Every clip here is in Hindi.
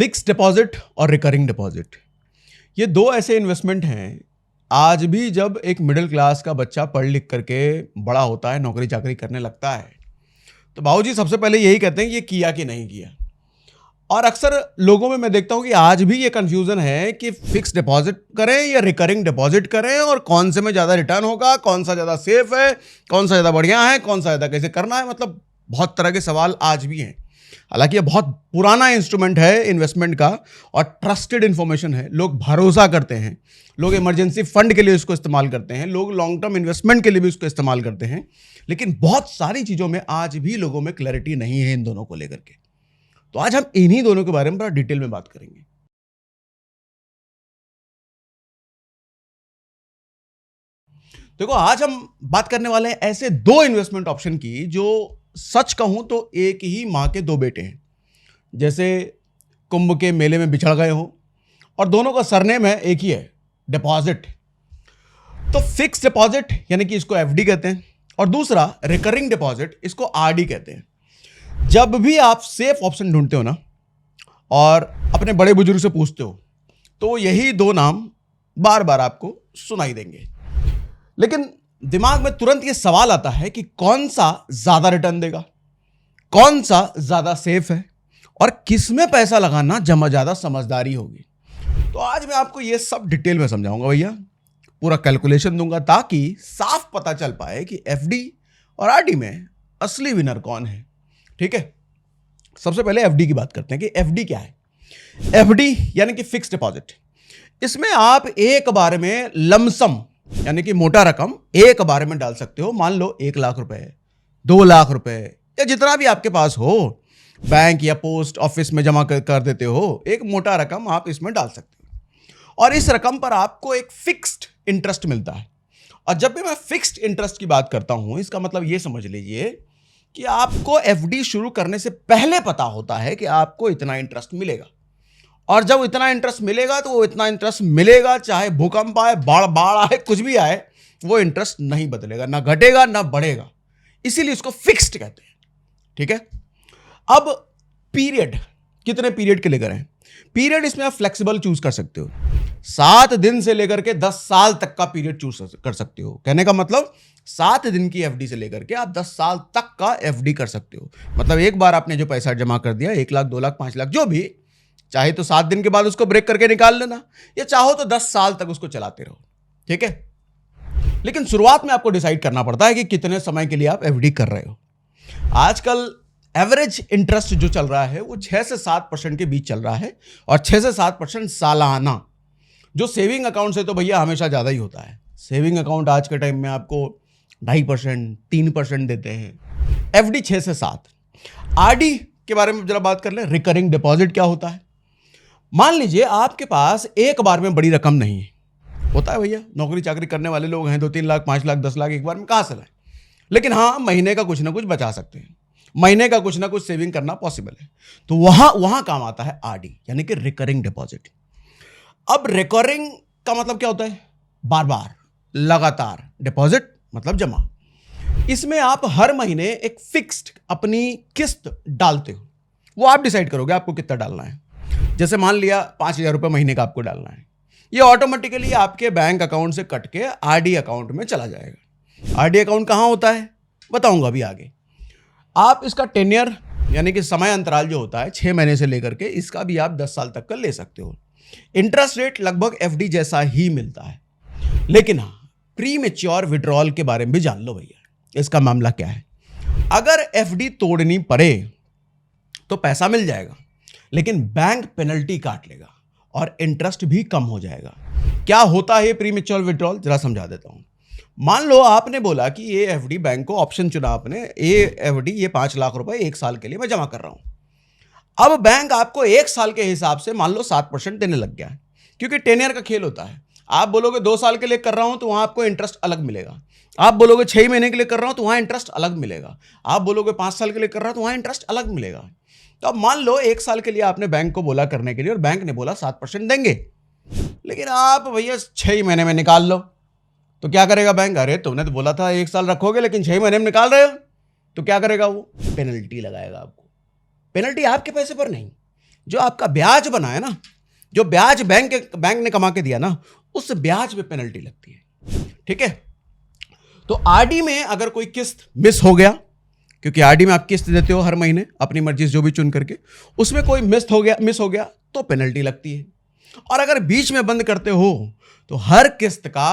फिक्स्ड डिपॉजिट और रिकरिंग डिपॉजिट, ये दो ऐसे इन्वेस्टमेंट हैं। आज भी जब एक मिडिल क्लास का बच्चा पढ़ लिख करके बड़ा होता है, नौकरी चाकरी करने लगता है, तो बाबूजी सबसे पहले यही कहते हैं ये किया कि नहीं किया। और अक्सर लोगों में मैं देखता हूं कि आज भी ये कंफ्यूजन है कि फिक्स्ड डिपॉजिट करें या रिकरिंग डिपॉजिट करें, और कौन से में ज़्यादा रिटर्न होगा, कौन सा ज़्यादा सेफ है, कौन सा ज़्यादा बढ़िया है, कौन सा ज़्यादा कैसे करना है। मतलब बहुत तरह के सवाल आज भी हैं। हालांकि ये बहुत पुराना इंस्ट्रूमेंट है इन्वेस्टमेंट का और ट्रस्टेड इंफॉर्मेशन है। लोग भरोसा करते हैं, लोग इमरजेंसी फंड के लिए इसको इस्तेमाल करते हैं, लोग लॉन्ग टर्म इन्वेस्टमेंट के लिए भी इसको इस्तेमाल करते हैं। लेकिन बहुत सारी चीज़ों में आज भी लोगों में क्लैरिटी नहीं है इन दोनों को लेकर के। तो आज हम इन्हीं दोनों के बारे में बड़ा डिटेल में बात करेंगे। देखो, आज हम बात करने वाले हैं ऐसे दो इन्वेस्टमेंट ऑप्शन की जो सच कहूं तो एक ही मां के दो बेटे हैं। जैसे कुंभ के मेले में बिछड़ गए हों, और दोनों का सरनेम है एक ही है, डिपॉजिट। तो फिक्स डिपॉजिट यानी कि इसको एफडी कहते हैं, और दूसरा रिकरिंग डिपॉजिट, इसको आरडी कहते हैं। जब भी आप सेफ ऑप्शन ढूंढते हो ना और अपने बड़े बुजुर्ग से पूछते हो, तो यही दो नाम बार बार आपको सुनाई देंगे। लेकिन दिमाग में तुरंत ये सवाल आता है कि कौन सा ज्यादा रिटर्न देगा, कौन सा ज्यादा सेफ है, और किस में पैसा लगाना जमा ज्यादा समझदारी होगी। तो आज मैं आपको ये सब डिटेल में समझाऊंगा भैया, पूरा कैलकुलेशन दूंगा ताकि साफ पता चल पाए कि एफडी और आरडी में असली विनर कौन है। ठीक है, सबसे पहले एफडी की बात करते हैं कि एफडी क्या है। एफडी यानी कि फिक्स डिपॉजिट। इसमें आप एक बार में लमसम यानी कि मोटा रकम एक बार में डाल सकते हो। मान लो 1 लाख रुपए, 2 लाख रुपए, या जितना भी आपके पास हो, बैंक या पोस्ट ऑफिस में जमा कर देते हो, एक मोटा रकम आप इसमें डाल सकते हो। और इस रकम पर आपको एक फिक्स्ड इंटरेस्ट मिलता है। और जब भी मैं फिक्स्ड इंटरेस्ट की बात करता हूं, इसका मतलब ये समझ लीजिए कि आपको एफडी शुरू करने से पहले पता होता है कि आपको इतना इंटरेस्ट मिलेगा। और जब इतना इंटरेस्ट मिलेगा तो वो इतना इंटरेस्ट मिलेगा, चाहे भूकंप आए, बाढ़ आए, कुछ भी आए, वो इंटरेस्ट नहीं बदलेगा, ना घटेगा ना बढ़ेगा। इसीलिए इसको फिक्स्ड कहते हैं। ठीक है, अब पीरियड, कितने पीरियड के लिए करें? पीरियड इसमें आप फ्लेक्सिबल चूज कर सकते हो। 7 दिन से लेकर के 10 साल तक का पीरियड चूज कर सकते हो। कहने का मतलब 7 दिन की एफडी से लेकर के आप 10 साल तक का एफडी कर सकते हो। मतलब एक बार आपने जो पैसा जमा कर दिया, 1 लाख, 2 लाख, 5 लाख, जो भी, चाहे तो 7 दिन के बाद उसको ब्रेक करके निकाल लेना, या चाहो तो 10 साल तक उसको चलाते रहो। ठीक है, लेकिन शुरुआत में आपको डिसाइड करना पड़ता है कि कितने समय के लिए आप एफडी कर रहे हो। आजकल एवरेज इंटरेस्ट जो चल रहा है वो 6 से 7% के बीच चल रहा है, और 6 से 7% सालाना। जो सेविंग अकाउंट से तो भैया हमेशा ज़्यादा ही होता है। सेविंग अकाउंट आज के टाइम में आपको 2.5%, 3% देते हैं। एफडी 6 से 7। आरडी के बारे में जरा बात कर लें। रिकरिंग डिपॉजिट क्या होता है? मान लीजिए आपके पास एक बार में बड़ी रकम नहीं है। होता है भैया, नौकरी चाकरी करने वाले लोग हैं, 2-3 लाख, 5 लाख, 10 लाख एक बार में कहाँ से लाए। लेकिन हाँ, महीने का कुछ ना कुछ बचा सकते हैं, महीने का कुछ ना कुछ सेविंग करना पॉसिबल है। तो वहां काम आता है आरडी यानी कि रिकरिंग डिपॉजिट। अब रिकरिंग का मतलब क्या होता है? बार बार, लगातार। डिपॉजिट मतलब जमा। इसमें आप हर महीने एक फिक्स्ड अपनी किस्त डालते हो। वो आप डिसाइड करोगे आपको कितना डालना है। जैसे मान लिया 5,000 रुपये महीने का आपको डालना है, ये ऑटोमेटिकली आपके बैंक अकाउंट से कट के आरडी अकाउंट में चला जाएगा। आरडी अकाउंट कहाँ होता है बताऊंगा अभी आगे। आप इसका टेन्योर यानी कि समय अंतराल जो होता है 6 महीने से लेकर के, इसका भी आप 10 साल तक का ले सकते हो। इंटरेस्ट रेट लगभग एफडी जैसा ही मिलता है। लेकिन हाँ, प्री मैच्योर विड्रॉल के बारे में भी जान लो भैया, इसका मामला क्या है। अगर एफडी तोड़नी पड़े तो पैसा मिल जाएगा, लेकिन बैंक पेनल्टी काट लेगा और इंटरेस्ट भी कम हो जाएगा। क्या होता है प्री मैच्योर विड्रॉल, जरा समझा देता हूं। मान लो आपने बोला कि ये एफडी, बैंक को ऑप्शन चुना आपने, ये एफडी, ये 5 लाख रुपए 1 साल के लिए मैं जमा कर रहा हूं। अब बैंक आपको 1 साल के हिसाब से मान लो 7% देने लग गया है, क्योंकि टेन्योर का खेल होता है। आप बोलोगे 2 साल के लिए कर रहा हूं तो वहां आपको इंटरेस्ट अलग मिलेगा। आप बोलोगे 6 महीने के लिए कर रहा हूं तो वहां इंटरेस्ट अलग मिलेगा। आप बोलोगे 5 साल के लिए कर रहा हूं तो वहां इंटरेस्ट अलग मिलेगा। तो अब मान लो 1 साल के लिए आपने बैंक को बोला करने के लिए, और बैंक ने बोला 7% देंगे, लेकिन आप भैया 6 महीने में निकाल लो, तो क्या करेगा बैंक? अरे तुमने तो बोला था 1 साल रखोगे, लेकिन 6 महीने में निकाल रहे हो, तो क्या करेगा वो? पेनल्टी लगाएगा आपको। पेनल्टी आपके पैसे पर नहीं, जो आपका ब्याज बना है ना, जो ब्याज बैंक ने कमा के दिया ना, उस ब्याज पे पेनल्टी लगती है। ठीक है, तो आरडी में अगर कोई किस्त मिस हो गया, क्योंकि आरडी में आप किस्त देते हो हर महीने अपनी मर्जी से जो भी चुन करके, उसमें कोई मिस हो गया तो पेनल्टी लगती है। और अगर बीच में बंद करते हो तो हर किस्त का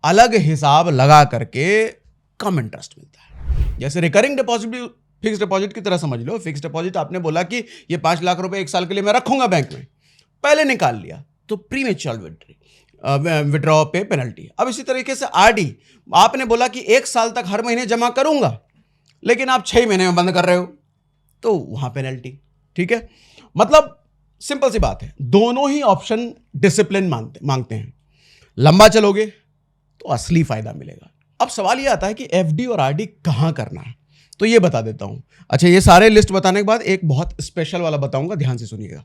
अलग हिसाब लगा करके कम इंटरेस्ट मिलता है। जैसे रिकरिंग डिपॉजिट भी फिक्स डिपॉजिट की तरह समझ लो। फिक्स डिपॉजिट आपने बोला कि ये 5 लाख रुपए 1 साल के लिए मैं रखूंगा बैंक में, पहले निकाल लिया तो प्रीमेच्योर विड्रॉ पे पेनल्टी। अब इसी तरीके से आरडी आपने बोला कि 1 साल तक हर महीने जमा करूंगा, लेकिन आप 6 महीने में बंद कर रहे हो तो वहां पेनल्टी। ठीक है, मतलब सिंपल सी बात है, दोनों ही ऑप्शन डिसिप्लिन मांगते हैं। लंबा चलोगे तो असली फायदा मिलेगा। अब सवाल यह आता है कि एफडी और आरडी कहां करना है, तो ये बता देता हूं। अच्छा, ये सारे लिस्ट बताने के बाद एक बहुत स्पेशल वाला बताऊंगा, ध्यान से सुनिएगा।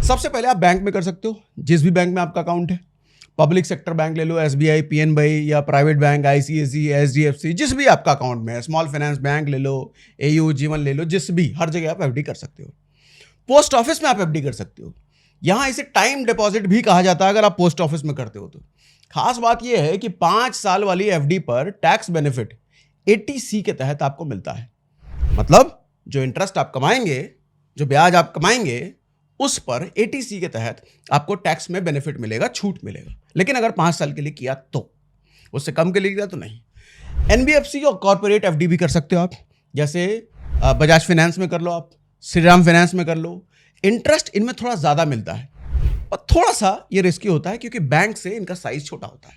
सबसे पहले आप बैंक में कर सकते हो, जिस भी बैंक में आपका अकाउंट है। पब्लिक सेक्टर बैंक ले लो, एसबीआई, पीएनबी, या प्राइवेट बैंक आईसीआईसी, एचडीएफसी, जिस भी आपका अकाउंट में है। स्मॉल फाइनेंस बैंक ले लो, एयू, जीवन ले लो, जिस भी, हर जगह आप एफडी कर सकते हो। पोस्ट ऑफिस में आप एफडी कर सकते हो। यहां इसे टाइम डिपॉजिट भी कहा जाता है अगर आप पोस्ट ऑफिस में करते हो तो। खास बात यह है कि 5 साल वाली एफडी पर टैक्स बेनिफिट 80C के तहत आपको मिलता है। मतलब जो इंटरेस्ट आप कमाएंगे, जो ब्याज आप कमाएंगे, उस पर 80C के तहत आपको टैक्स में बेनिफिट मिलेगा, छूट मिलेगा। लेकिन अगर 5 साल के लिए किया तो, उससे कम के लिए किया तो नहीं। एनबीएफसी और कॉर्पोरेट एफडी भी कर सकते हो आप, जैसे बजाज फाइनेंस में कर लो, आप श्रीराम फाइनेंस में कर लो। इंटरेस्ट इनमें थोड़ा ज्यादा मिलता है और थोड़ा सा ये रिस्की होता है क्योंकि बैंक से इनका साइज छोटा होता है।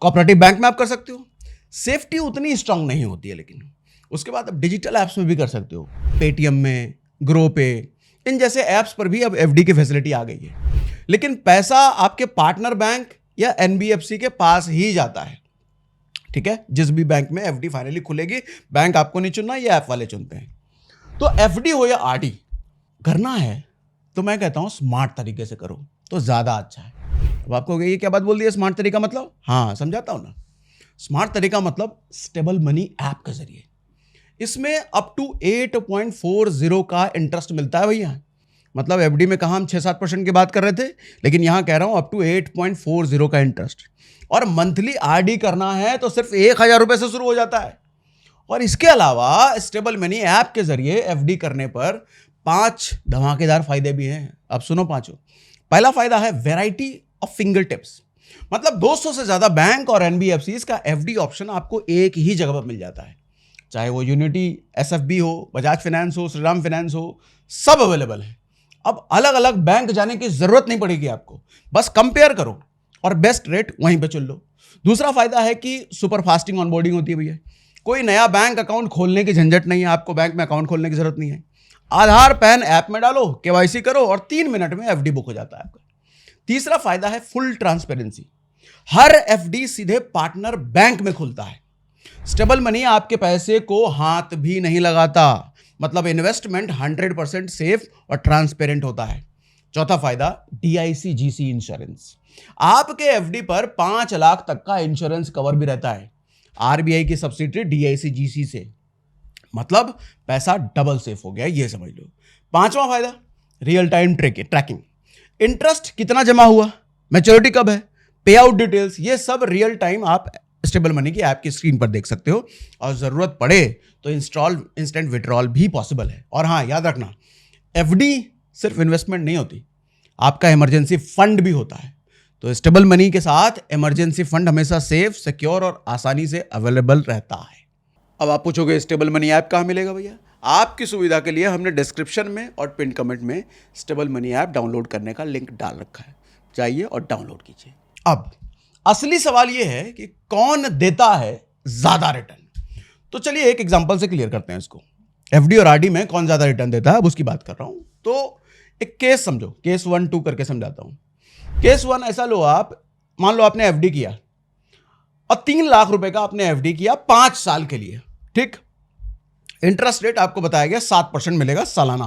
कोऑपरेटिव बैंक में आप कर सकते हो, सेफ्टी उतनी स्ट्रांग नहीं होती है। लेकिन उसके बाद आप डिजिटल एप्स में भी कर सकते हो, पेटीएम में, ग्रो पे, इन जैसे ऐप्स पर भी अब एफडी की फैसिलिटी आ गई है। लेकिन पैसा आपके पार्टनर बैंक या एनबीएफसी के पास ही जाता है। ठीक है, जिस भी बैंक में एफडी फाइनली खुलेगी, बैंक आपको नहीं चुनना, ये ऐप वाले चुनते हैं। तो एफडी हो या आरडी करना है तो मैं कहता हूं स्मार्ट तरीके से करो तो ज्यादा अच्छा है। अब आपको ये क्या बात बोल दी है, स्मार्ट तरीका मतलब? हाँ, समझाता हूं ना। स्मार्ट तरीका मतलब स्टेबल मनी ऐप के जरिए। इसमें अप टू 8.40 का इंटरेस्ट मिलता है भैया। मतलब एफडी में कहा हम 6-7% की बात कर रहे थे, लेकिन यहां कह रहा हूं अप टू 8.40 का इंटरेस्ट। और मंथली आरडी करना है तो सिर्फ 1,000 रुपए से शुरू हो जाता है। और इसके अलावा स्टेबल मनी ऐप के जरिए एफडी करने पर 5 धमाकेदार फायदे भी हैं। अब सुनो पांचों। पहला फायदा है वैरायटी ऑफ फिंगर टिप्स। मतलब 200 से ज्यादा बैंक और एनबीएफसी का एफडी ऑप्शन आपको एक ही जगह पर मिल जाता है। चाहे वो यूनिटी एसएफबी हो, बजाज फाइनेंस हो, श्रीराम फाइनेंस हो, सब अवेलेबल है। अब अलग अलग बैंक जाने की जरूरत नहीं पड़ेगी आपको, बस कंपेयर करो और बेस्ट रेट वहीं पे चुन लो। दूसरा फायदा है कि सुपर फास्टिंग ऑनबोर्डिंग होती है भैया। कोई नया बैंक अकाउंट खोलने की झंझट नहीं है, आपको बैंक में अकाउंट खोलने की जरूरत नहीं है। आधार पैन ऐप में डालो, केवाईसी करो और 3 मिनट में एफडी बुक हो जाता है आपका। तीसरा फायदा है फुल ट्रांसपेरेंसी। हर एफडी सीधे पार्टनर बैंक में खुलता है। स्टेबल मनी आपके पैसे को हाथ भी नहीं लगाता, मतलब इन्वेस्टमेंट 100% सेफ और ट्रांसपेरेंट होता है। चौथा फायदा डीआईसी जीसी इंश्योरेंस। आपके एफडी पर 5 लाख तक का इंश्योरेंस कवर भी रहता है आरबीआई की सब्सिडी डीआईसी जीसी से। मतलब पैसा डबल सेफ हो गया, ये समझ लो। पांचवा फायदा रियल टाइम ट्रैकिंग। इंटरेस्ट कितना जमा हुआ, मैच्योरिटी कब है, पे आउट डिटेल्स, ये सब रियल टाइम आप स्टेबल मनी की ऐप की स्क्रीन पर देख सकते हो। और जरूरत पड़े तो इंस्टेंट विड्रॉल भी पॉसिबल है। और हाँ, याद रखना, एफडी सिर्फ इन्वेस्टमेंट नहीं होती, आपका इमरजेंसी फंड भी होता है। तो स्टेबल मनी के साथ इमरजेंसी फंड हमेशा सेफ, सिक्योर और आसानी से अवेलेबल रहता है। अब आप पूछोगे स्टेबल मनी ऐप कहाँ मिलेगा भैया? आपकी सुविधा के लिए हमने डिस्क्रिप्शन में और पिन कमेंट में स्टेबल मनी ऐप डाउनलोड करने का लिंक डाल रखा है, जाइए और डाउनलोड कीजिए। अब असली सवाल यह है कि कौन देता है ज्यादा रिटर्न। तो चलिए एक एग्जांपल से क्लियर करते हैं इसको। एफडी और आरडी में कौन ज्यादा रिटर्न देता है, अब उसकी बात कर रहा हूं। तो एक केस समझो, केस 1, 2 करके समझाता हूं। केस 1 ऐसा लो, आप मान लो आपने एफडी किया और 3 लाख रुपए का आपने एफडी किया 5 साल के लिए। ठीक, इंटरेस्ट रेट आपको बताया गया 7% मिलेगा सालाना।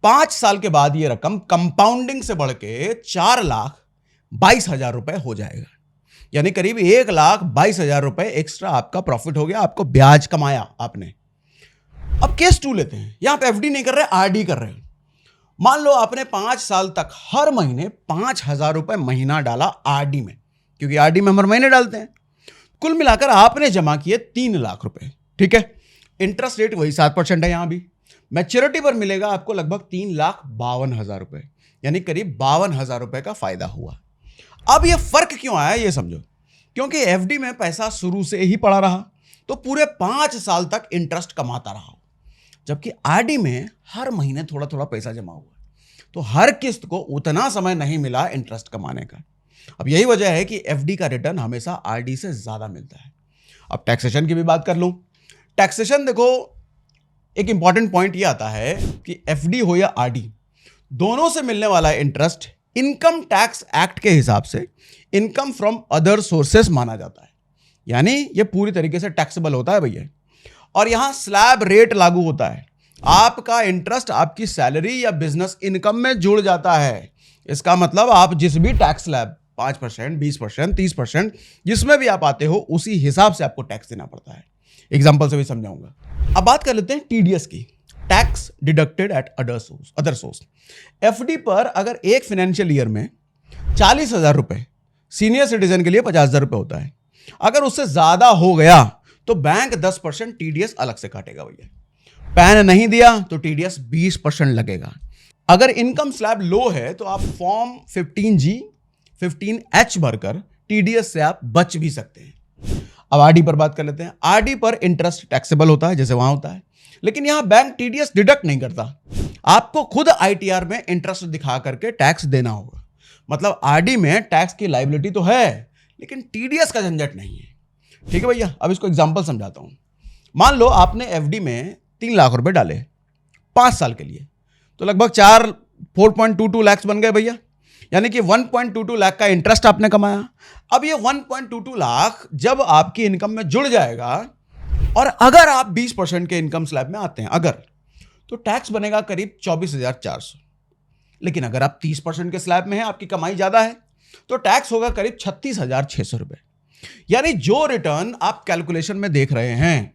5 साल के बाद यह रकम कंपाउंडिंग से बढ़ के 4,22,000 रुपए हो जाएगा। यानी करीब 1,22,000 रुपए एक्स्ट्रा आपका प्रॉफिट हो गया, आपको ब्याज कमाया आपने। अब केस 2 लेते हैं, यहां पे एफडी नहीं कर रहे, आरडी कर रहे हैं। मान लो आपने 5 साल तक हर महीने 5,000 रुपए महीना डाला आरडी में, क्योंकि आरडी में हर महीने डालते हैं। कुल मिलाकर आपने जमा किए 3 लाख रुपए। ठीक है, इंटरेस्ट रेट वही 7% है यहां भी। मैच्योरिटी पर मिलेगा आपको लगभग 3,52,000 रुपए, यानी करीब 52,000 रुपए का फायदा हुआ। अब ये फर्क क्यों आया ये समझो, क्योंकि एफडी में पैसा शुरू से ही पड़ा रहा तो पूरे 5 साल तक इंटरेस्ट कमाता रहा, जबकि आरडी में हर महीने थोड़ा थोड़ा पैसा जमा हुआ, तो हर किस्त को उतना समय नहीं मिला इंटरेस्ट कमाने का। अब यही वजह है कि एफडी का रिटर्न हमेशा आरडी से ज्यादा मिलता है। अब टैक्सेशन की भी बात कर लूं। टैक्सेशन देखो, एक इंपॉर्टेंट पॉइंट ये आता है कि एफडी हो या आरडी, दोनों से मिलने वाला इंटरेस्ट इनकम टैक्स एक्ट के हिसाब से इनकम फ्रॉम अदर सोर्सेस माना जाता है, यानी ये पूरी तरीके से टैक्सेबल होता है भैया। और यहां स्लैब रेट लागू होता है, आपका इंटरेस्ट आपकी सैलरी या बिजनेस इनकम में जुड़ जाता है। इसका मतलब आप जिस भी टैक्स स्लैब 5%, 20%, 30% जिसमें भी आप आते हो उसी हिसाब से आपको टैक्स देना पड़ता है। एग्जाम्पल से भी समझाऊंगा। अब बात कर लेते हैं टीडीएस की, tax deducted at other source. FD पर अगर एक फाइनेंशियल ईयर में 40,000 रुपए, सीनियर सिटीजन के लिए 50,000 रुपए होता है, अगर उससे ज्यादा हो गया तो बैंक 10% टीडीएस अलग से काटेगा भैया। पैन नहीं दिया तो टीडीएस 20% लगेगा। अगर इनकम स्लैब लो है तो आप फॉर्म 15G 15H भरकर टीडीएस से आप बच भी सकते हैं। अब आरडी पर बात कर लेते हैं। आरडी पर इंटरेस्ट टैक्सेबल होता है जैसे वहां होता है, लेकिन यहां बैंक टीडीएस डिडक्ट नहीं करता, आपको खुद आईटीआर में इंटरेस्ट दिखा करके टैक्स देना होगा। मतलब आरडी में टैक्स की लायबिलिटी तो है लेकिन टीडीएस का झंझट नहीं है। ठीक है भैया, अब इसको एग्जांपल समझाता हूं। मान लो आपने एफडी में 3 लाख रुपए डाले 5 साल के लिए, तो लगभग 4.22 लाख बन गए भैया, यानी कि 1.22 लाख का इंटरेस्ट आपने कमाया। अब ये 1.22 लाख जब आपकी इनकम में जुड़ जाएगा और अगर आप 20% के इनकम स्लैब में आते हैं अगर, तो टैक्स बनेगा करीब 24,400। लेकिन अगर आप 30% के स्लैब में हैं, आपकी कमाई ज्यादा है, तो टैक्स होगा करीब 36,600 रुपए। यानी जो रिटर्न आप कैलकुलेशन में देख रहे हैं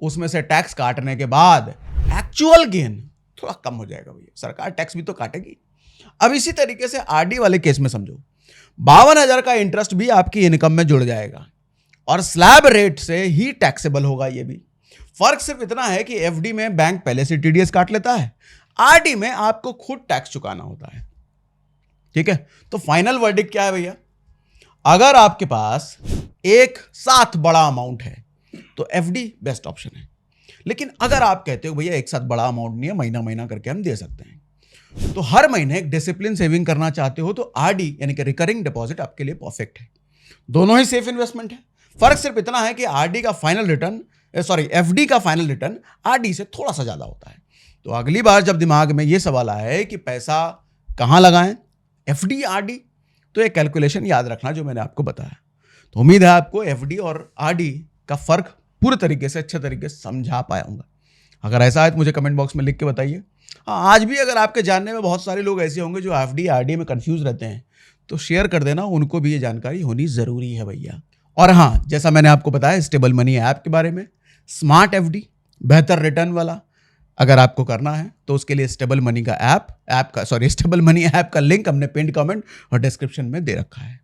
उसमें से टैक्स काटने के बाद एक्चुअल गेन थोड़ा कम हो जाएगा भैया, सरकार टैक्स भी तो काटेगी। अब इसी तरीके से आरडी वाले केस में समझो, 52,000 का इंटरेस्ट भी आपकी इनकम में जुड़ जाएगा और स्लैब रेट से ही टैक्सेबल होगा। ये भी फर्क सिर्फ इतना है कि एफडी में बैंक पहले से टीडीएस काट लेता है, आरडी में आपको खुद टैक्स चुकाना होता है। ठीक है, तो फाइनल वर्डिक्ट क्या है भैया? अगर आपके पास एक साथ बड़ा अमाउंट है तो एफडी बेस्ट ऑप्शन है, लेकिन अगर आप कहते हो भैया एक साथ बड़ा अमाउंट नहीं है, महीना महीना करके हम दे सकते हैं, तो हर महीने एक डिसिप्लिन सेविंग करना चाहते हो तो आरडी यानी कि रिकरिंग डिपॉजिट आपके लिए परफेक्ट है। दोनों ही सेफ इन्वेस्टमेंट है। फर्क सिर्फ इतना है कि आरडी का फाइनल रिटर्न एफडी का फाइनल रिटर्न आरडी से थोड़ा सा ज्यादा होता है। तो अगली बार जब दिमाग में यह सवाल आए कि पैसा कहां लगाएं, एफडी आरडी, तो ये कैलकुलेशन याद रखना जो मैंने आपको बताया। तो उम्मीद है आपको एफडी और आरडी का फर्क पूरे तरीके से अच्छे तरीके से समझा पाया हूंगा। अगर ऐसा है तो मुझे कमेंट बॉक्स में लिख के बताइए। आज भी अगर आपके जानने में बहुत सारे लोग ऐसे होंगे जो एफडी आरडी में कंफ्यूज रहते हैं, तो शेयर कर देना, उनको भी ये जानकारी होनी जरूरी है भैया। और हाँ, जैसा मैंने आपको बताया स्टेबल मनी ऐप के बारे में, स्मार्ट एफडी बेहतर रिटर्न वाला अगर आपको करना है तो उसके लिए स्टेबल मनी का लिंक हमने पिन कमेंट और डिस्क्रिप्शन में दे रखा है।